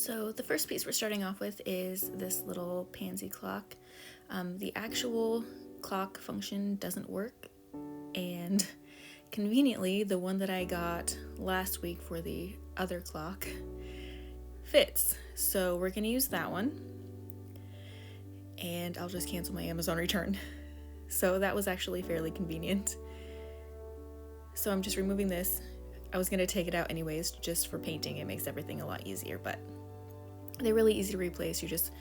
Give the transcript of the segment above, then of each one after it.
So the first piece we're starting off with is this little pansy clock. The actual clock function doesn't work, and conveniently the one that I got last week for the other clock fits. So we're gonna use that one, and I'll just cancel my Amazon return. So that was actually fairly convenient. So I'm just removing this. I was gonna take it out anyways just for painting. It makes everything a lot easier, but they're really easy to replace. You just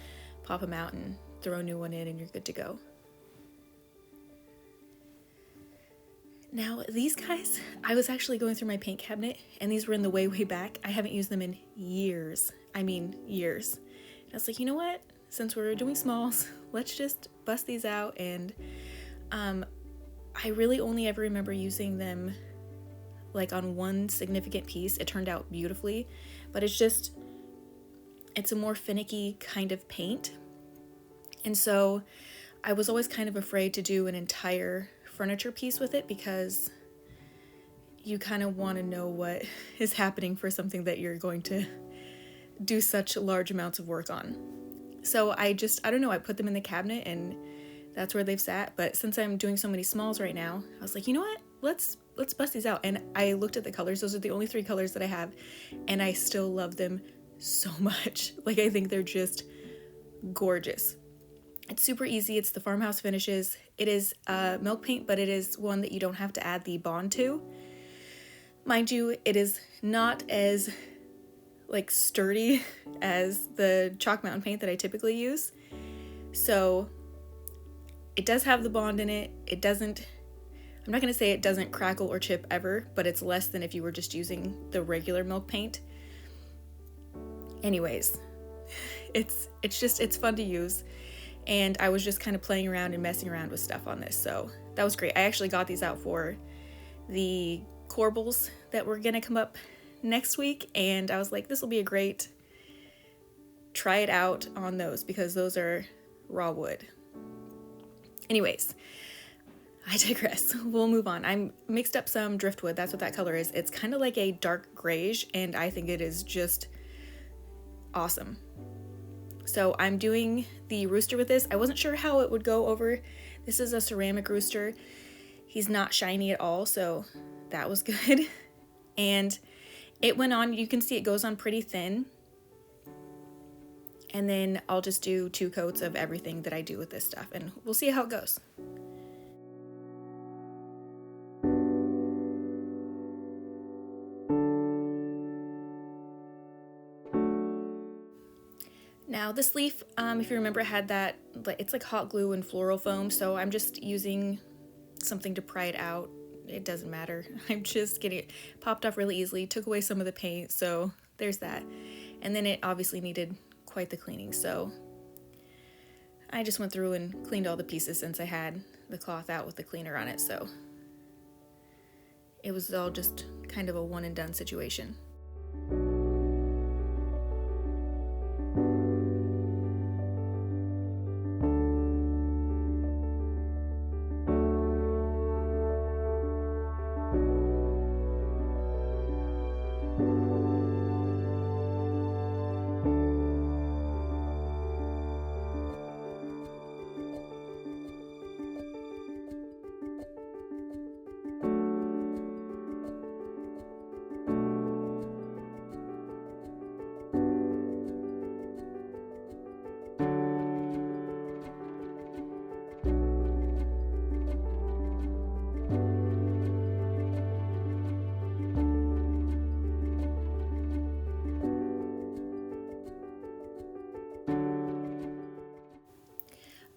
pop them out and throw a new one in and you're good to go. Now these guys, I was actually going through my paint cabinet and these were in the way back. I haven't used them in years. I mean years. And I was like, you know what? Since we're doing smalls, let's just bust these out. And I really only ever remember using them like on one significant piece. It turned out beautifully, but it's a more finicky kind of paint. And so I was always kind of afraid to do an entire furniture piece with it because you kind of want to know what is happening for something that you're going to do such large amounts of work on. So I don't know, I put them in the cabinet and that's where they've sat. But since I'm doing so many smalls right now, I was like, you know what? Let's bust these out. And I looked at the colors. Those are the only 3 colors that I have, and I still love them so much. Like, I think they're just gorgeous. It's super easy. It's the Farmhouse Finishes. It is milk paint, but it is one that you don't have to add the bond to. Mind you, it is not as like sturdy as the chalk mountain paint that I typically use. So it does have the bond in it. I'm not going to say it doesn't crackle or chip ever, but it's less than if you were just using the regular milk paint. Anyways, it's fun to use, and I was just kind of playing around and messing around with stuff on this, so that was great. I actually got these out for the corbels that were gonna come up next week, and I was like, this will be a great try it out on those because those are raw wood. Anyways, I digress. We'll move on. I mixed up some driftwood. That's what that color is. It's kind of like a dark grayish, and I think it is just awesome. So I'm doing the rooster with this. I wasn't sure how it would go over. This is a ceramic rooster. He's not shiny at all, so that was good. And it went on, you can see it goes on pretty thin. And then I'll just do 2 coats of everything that I do with this stuff, and we'll see how it goes. Now this leaf, if you remember, had that, it's like hot glue and floral foam, so I'm just using something to pry it out. It doesn't matter. I'm just getting it popped off really easily, took away some of the paint, so there's that. And then it obviously needed quite the cleaning, so I just went through and cleaned all the pieces since I had the cloth out with the cleaner on it, so it was all just kind of a one and done situation.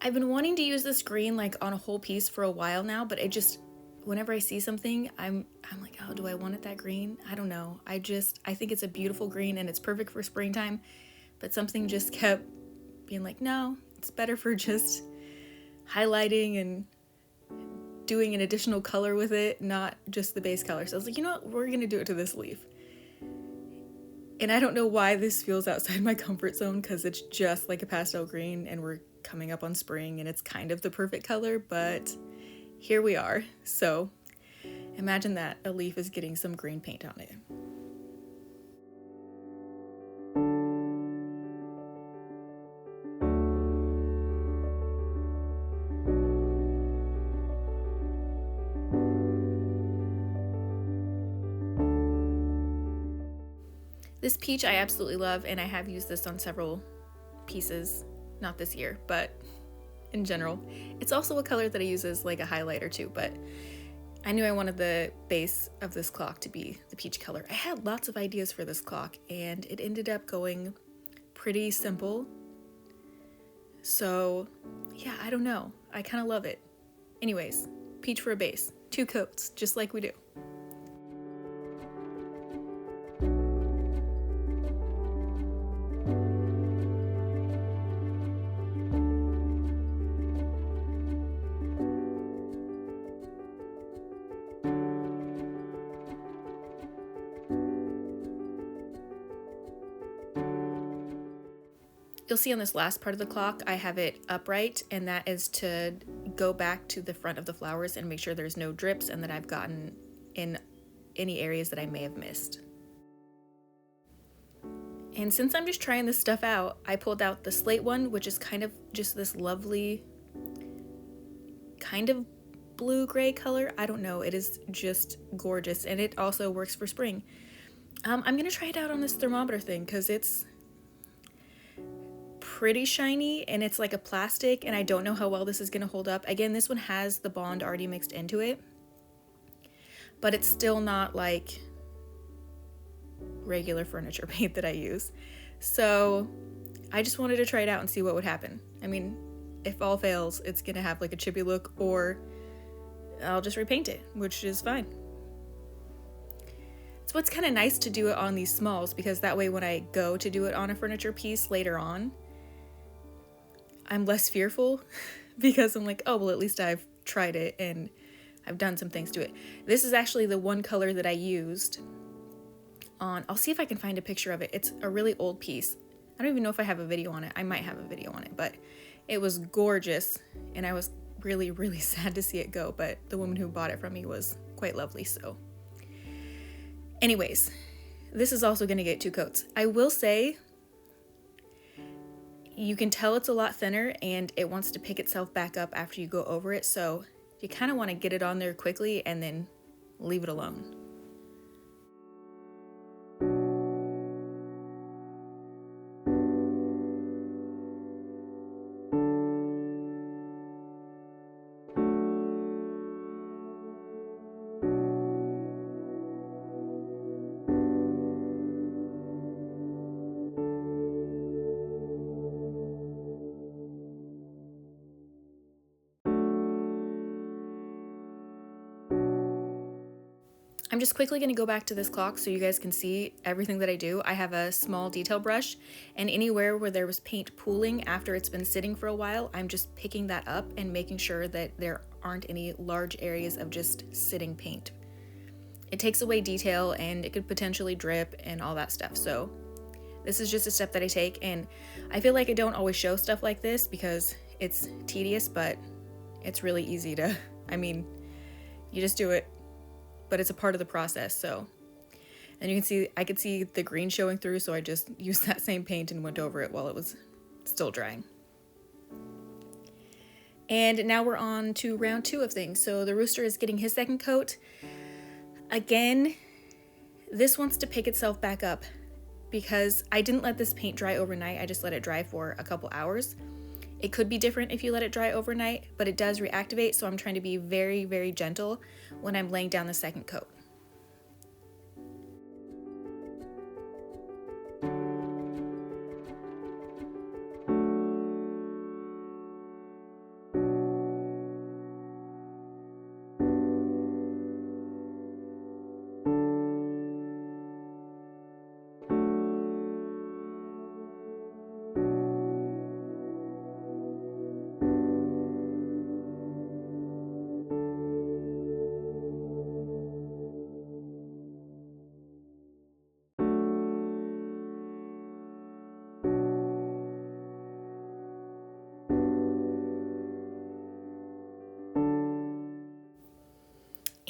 I've been wanting to use this green like on a whole piece for a while now, but it just, whenever I see something, I'm like, oh, do I want it that green? I don't know. I think it's a beautiful green and it's perfect for springtime, but something just kept being like, no, it's better for just highlighting and doing an additional color with it, not just the base color. So I was like, you know what, we're gonna do it to this leaf. And I don't know why this feels outside my comfort zone because it's just like a pastel green and we're coming up on spring and it's kind of the perfect color, but here we are. So imagine that a leaf is getting some green paint on it. This peach I absolutely love, and I have used this on several pieces, not this year, but in general. It's also a color that I use as like a highlighter too, but I knew I wanted the base of this clock to be the peach color. I had lots of ideas for this clock, and it ended up going pretty simple. So yeah, I don't know. I kind of love it. Anyways, peach for a base. 2 coats, just like we do. You'll see on this last part of the clock, I have it upright, and that is to go back to the front of the flowers and make sure there's no drips and that I've gotten in any areas that I may have missed. And since I'm just trying this stuff out, I pulled out the slate one, which is kind of just this lovely kind of blue-gray color. I don't know, it is just gorgeous, and it also works for spring. I'm gonna try it out on this thermometer thing because it's pretty shiny and it's like a plastic, and I don't know how well this is going to hold up. Again, this one has the bond already mixed into it, but it's still not like regular furniture paint that I use. So I just wanted to try it out and see what would happen. I mean, if all fails, it's going to have like a chippy look, or I'll just repaint it, which is fine. It's what's kind of nice to do it on these smalls, because that way when I go to do it on a furniture piece later on, I'm less fearful because I'm like, oh, well, at least I've tried it and I've done some things to it. This is actually the one color that I used on, I'll see if I can find a picture of it. It's a really old piece. I don't even know if I have a video on it. I might have a video on it, but it was gorgeous, and I was really, really sad to see it go, but the woman who bought it from me was quite lovely, so. Anyways, this is also gonna get 2 coats. I will say, you can tell it's a lot thinner and it wants to pick itself back up after you go over it, so you kind of want to get it on there quickly and then leave it alone. I'm just quickly going to go back to this clock so you guys can see everything that I do. I have a small detail brush, and anywhere where there was paint pooling after it's been sitting for a while, I'm just picking that up and making sure that there aren't any large areas of just sitting paint. It takes away detail and it could potentially drip and all that stuff. So this is just a step that I take, and I feel like I don't always show stuff like this because it's tedious, but it's really easy to, I mean, you just do it. But it's a part of the process, so. And you can see, I could see the green showing through, so I just used that same paint and went over it while it was still drying. And now we're on to round 2 of things. So the rooster is getting his 2nd coat. Again, this wants to pick itself back up because I didn't let this paint dry overnight. I just let it dry for a couple hours. It could be different if you let it dry overnight, but it does reactivate, so I'm trying to be very, very gentle when I'm laying down the 2nd coat.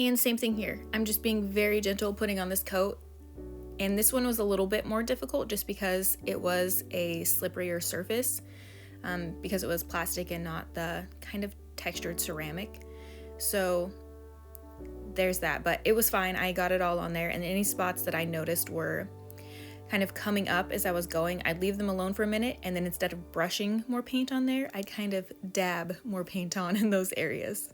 And same thing here. I'm just being very gentle putting on this coat. And this one was a little bit more difficult just because it was a slipperier surface, because it was plastic and not the kind of textured ceramic. So there's that, but it was fine. I got it all on there, and any spots that I noticed were kind of coming up as I was going, I'd leave them alone for a minute, and then instead of brushing more paint on there, I'd kind of dab more paint on in those areas.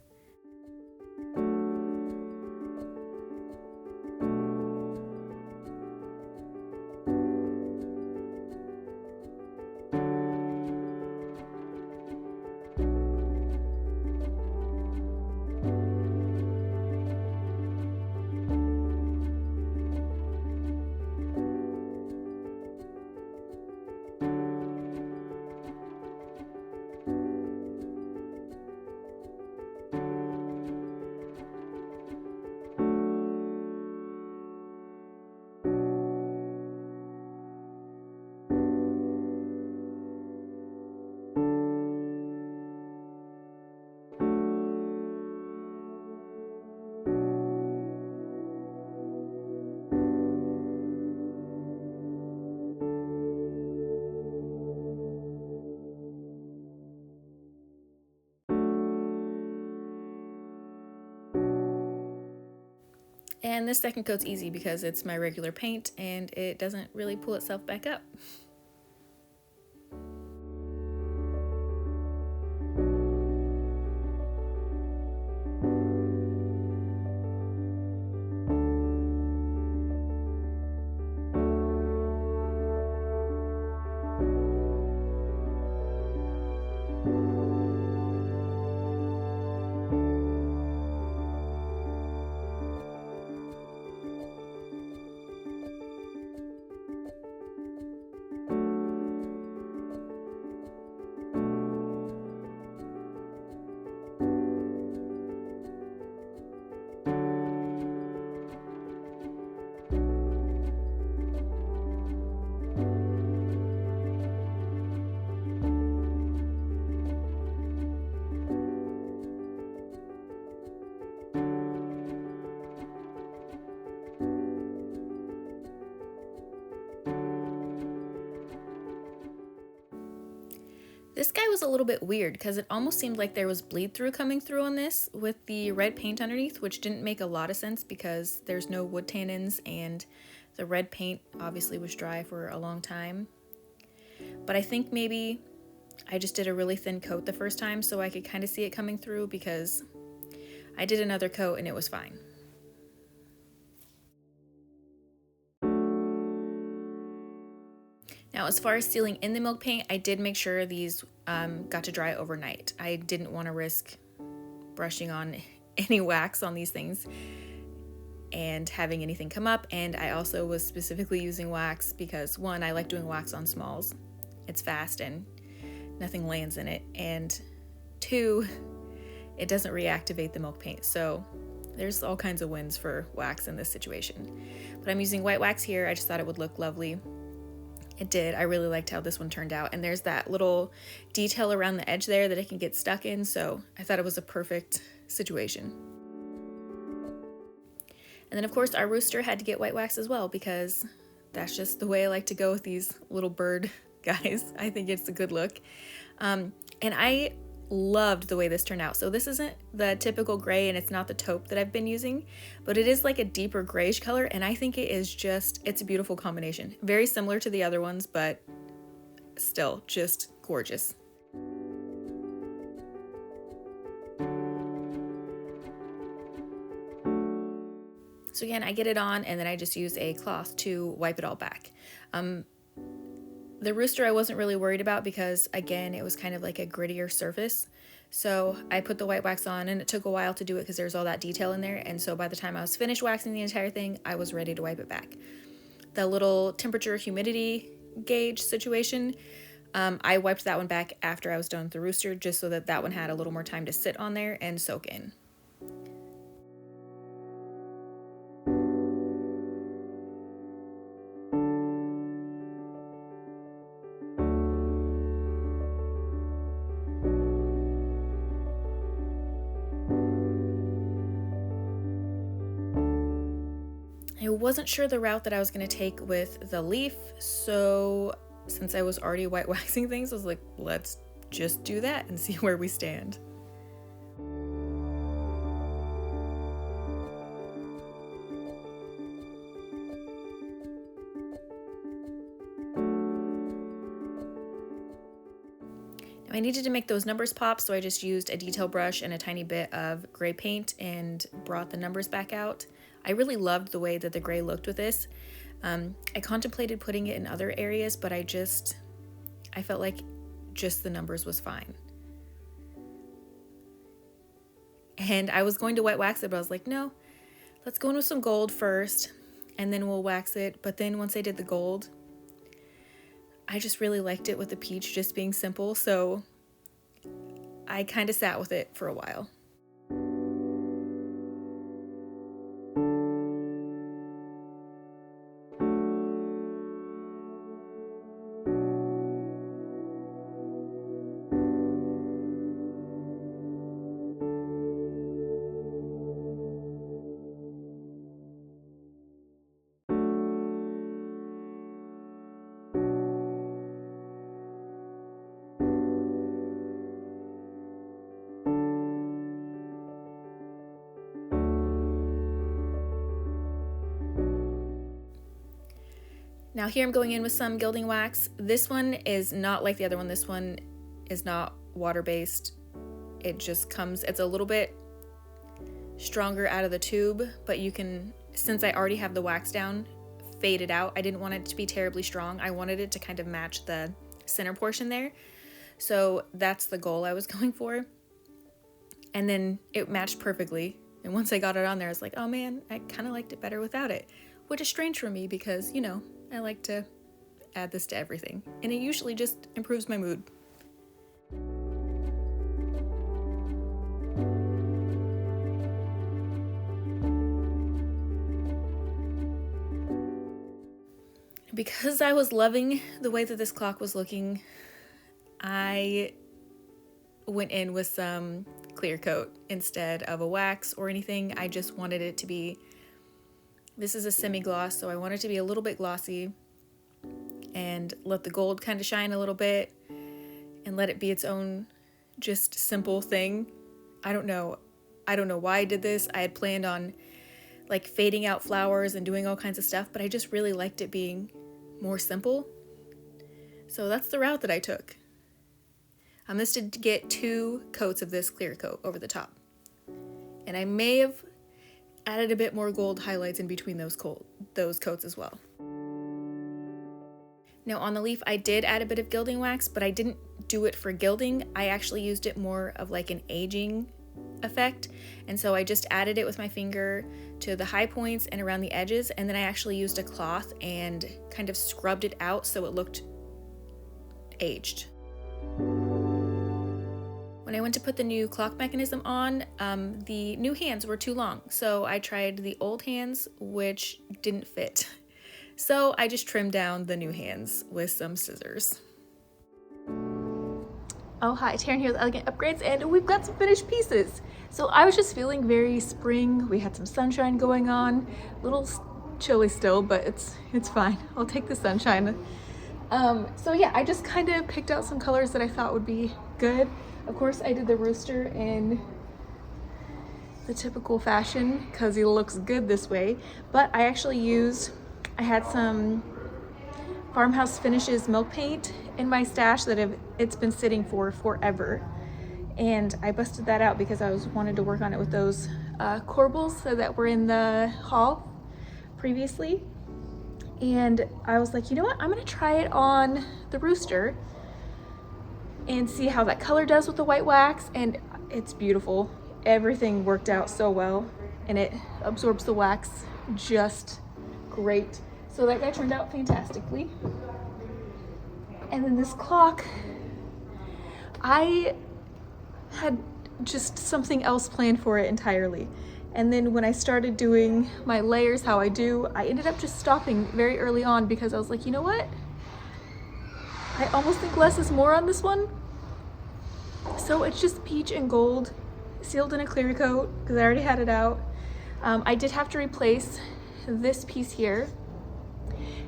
And this second coat's easy because it's my regular paint and it doesn't really pull itself back up. This guy was a little bit weird because it almost seemed like there was bleed through coming through on this with the red paint underneath, which didn't make a lot of sense because there's no wood tannins and the red paint obviously was dry for a long time. But I think maybe I just did a really thin coat the first time so I could kind of see it coming through, because I did another coat and it was fine. Now, as far as sealing in the milk paint, I did make sure these got to dry overnight. I didn't want to risk brushing on any wax on these things and having anything come up. And I also was specifically using wax because, one, I like doing wax on smalls. It's fast and nothing lands in it. And two, it doesn't reactivate the milk paint. So there's all kinds of wins for wax in this situation. But I'm using white wax here. I just thought it would look lovely. It did. I really liked how this one turned out. And there's that little detail around the edge there that it can get stuck in. So I thought it was a perfect situation. And then of course our rooster had to get white wax as well, because that's just the way I like to go with these little bird guys. I think it's a good look. And I loved the way this turned out. So this isn't the typical gray and it's not the taupe that I've been using, but it is like a deeper grayish color, and I think it is just, it's a beautiful combination. Very similar to the other ones, but still just gorgeous. So again, I get it on and then I just use a cloth to wipe it all back. The rooster I wasn't really worried about because, again, it was kind of like a grittier surface. So I put the white wax on and it took a while to do it because there's all that detail in there. And so by the time I was finished waxing the entire thing, I was ready to wipe it back. The little temperature humidity gauge situation, I wiped that one back after I was done with the rooster, just so that that one had a little more time to sit on there and soak in. I wasn't sure the route that I was going to take with the leaf, so since I was already white waxing things, I was like, let's just do that and see where we stand. I needed to make those numbers pop, so I just used a detail brush and a tiny bit of gray paint and brought the numbers back out. I really loved the way that the gray looked with this. I contemplated putting it in other areas, but I felt like just the numbers was fine. And I was going to wet wax it, but I was like, no, let's go in with some gold first and then we'll wax it. But then once I did the gold, I just really liked it with the peach just being simple. So I kind of sat with it for a while. Now here I'm going in with some gilding wax. This one is not like the other one. This one is not water-based. It just comes, it's a little bit stronger out of the tube, but you can, since I already have the wax down, fade it out. I didn't want it to be terribly strong. I wanted it to kind of match the center portion there. So that's the goal I was going for. And then it matched perfectly. And once I got it on there, I was like, oh man, I kind of liked it better without it, which is strange for me because, you know, I like to add this to everything, and it usually just improves my mood. Because I was loving the way that this clock was looking, I went in with some clear coat instead of a wax or anything. I just wanted it to be, this is a semi-gloss, so I want it to be a little bit glossy and let the gold kind of shine a little bit and let it be its own just simple thing. I don't know why I did this. I had planned on like fading out flowers and doing all kinds of stuff, but I just really liked it being more simple. So that's the route that I took. This did get 2 coats of this clear coat over the top. And I may have added a bit more gold highlights in between those coats as well. Now on the leaf, I did add a bit of gilding wax, but I didn't do it for gilding. I actually used it more of like an aging effect. And so I just added it with my finger to the high points and around the edges. And then I actually used a cloth and kind of scrubbed it out so it looked aged. When I went to put the new clock mechanism on, the new hands were too long. So I tried the old hands, which didn't fit. So I just trimmed down the new hands with some scissors. Oh hi, Taryn here with Elegant Upgrades, and we've got some finished pieces. So I was just feeling very spring. We had some sunshine going on, a little chilly still, but it's fine. I'll take the sunshine. So yeah, I just kind of picked out some colors that I thought would be good. Of course, I did the rooster in the typical fashion because he looks good this way, but I actually I had some Farmhouse Finishes milk paint in my stash that it's been sitting for forever. And I busted that out because I wanted to work on it with those corbels that were in the haul previously. And I was like, you know what? I'm gonna try it on the rooster and see how that color does with the white wax, and it's beautiful. Everything worked out so well, and it absorbs the wax just great. So that guy turned out fantastically. And then this clock, I had just something else planned for it entirely. And then when I started doing my layers how I do, I ended up just stopping very early on because I was like, you know what? I almost think less is more on this one. So it's just peach and gold sealed in a clear coat because I already had it out. I did have to replace this piece here.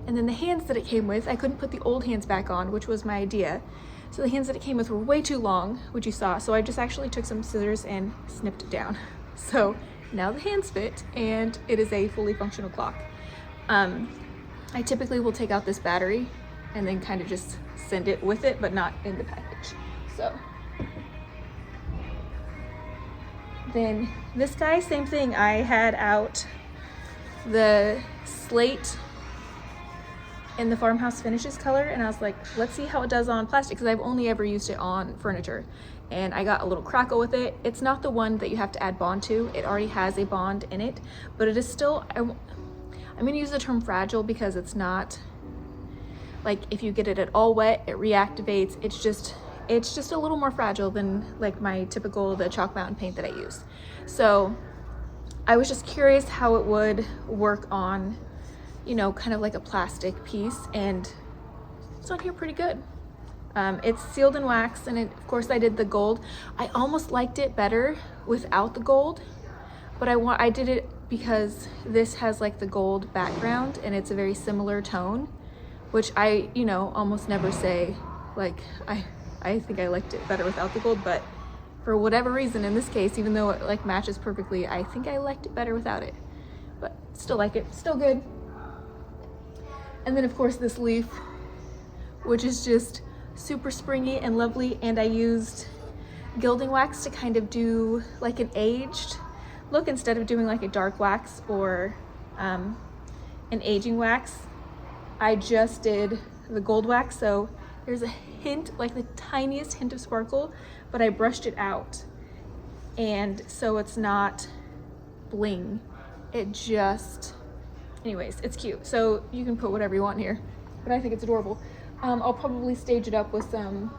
And then the hands that it came with, I couldn't put the old hands back on, which was my idea. So the hands that it came with were way too long, which you saw. So I just actually took some scissors and snipped it down. So now the hands fit and it is a fully functional clock. I typically will take out this battery and then kind of just send it with it, but not in the package. So then this guy, same thing. I had out the slate in the Farmhouse Finishes color, and I was like, let's see how it does on plastic, because I've only ever used it on furniture, and I got a little crackle with it. It's not the one that you have to add bond to. It already has a bond in it, but it is still, I'm gonna use the term fragile because it's not like if you get it at all wet, it reactivates. It's just a little more fragile than like my typical, the Chalk Mountain paint that I use. So I was just curious how it would work on, you know, kind of like a plastic piece, and it's on here pretty good. It's sealed in wax, and of course I did the gold. I almost liked it better without the gold, but I did it because this has like the gold background and it's a very similar tone, which I, you know, almost never say like I think I liked it better without the gold, but for whatever reason in this case, even though it like matches perfectly, I think I liked it better without it, but still like it, still good. And then of course this leaf, which is just super springy and lovely, and I used gilding wax to kind of do like an aged look instead of doing like a dark wax or an aging wax. I just did the gold wax, so there's a hint, like the tiniest hint of sparkle, but I brushed it out, and so it's not bling. It just, anyways, it's cute. So you can put whatever you want in here, but I think it's adorable. I'll probably stage it up with some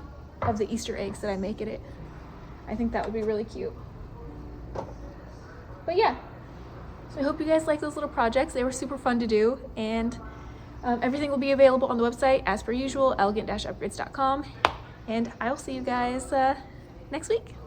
of the Easter eggs that I make in it. I think that would be really cute. But yeah, so I hope you guys like those little projects. They were super fun to do, and everything will be available on the website as per usual, elegant-upgrades.com, and I will see you guys next week.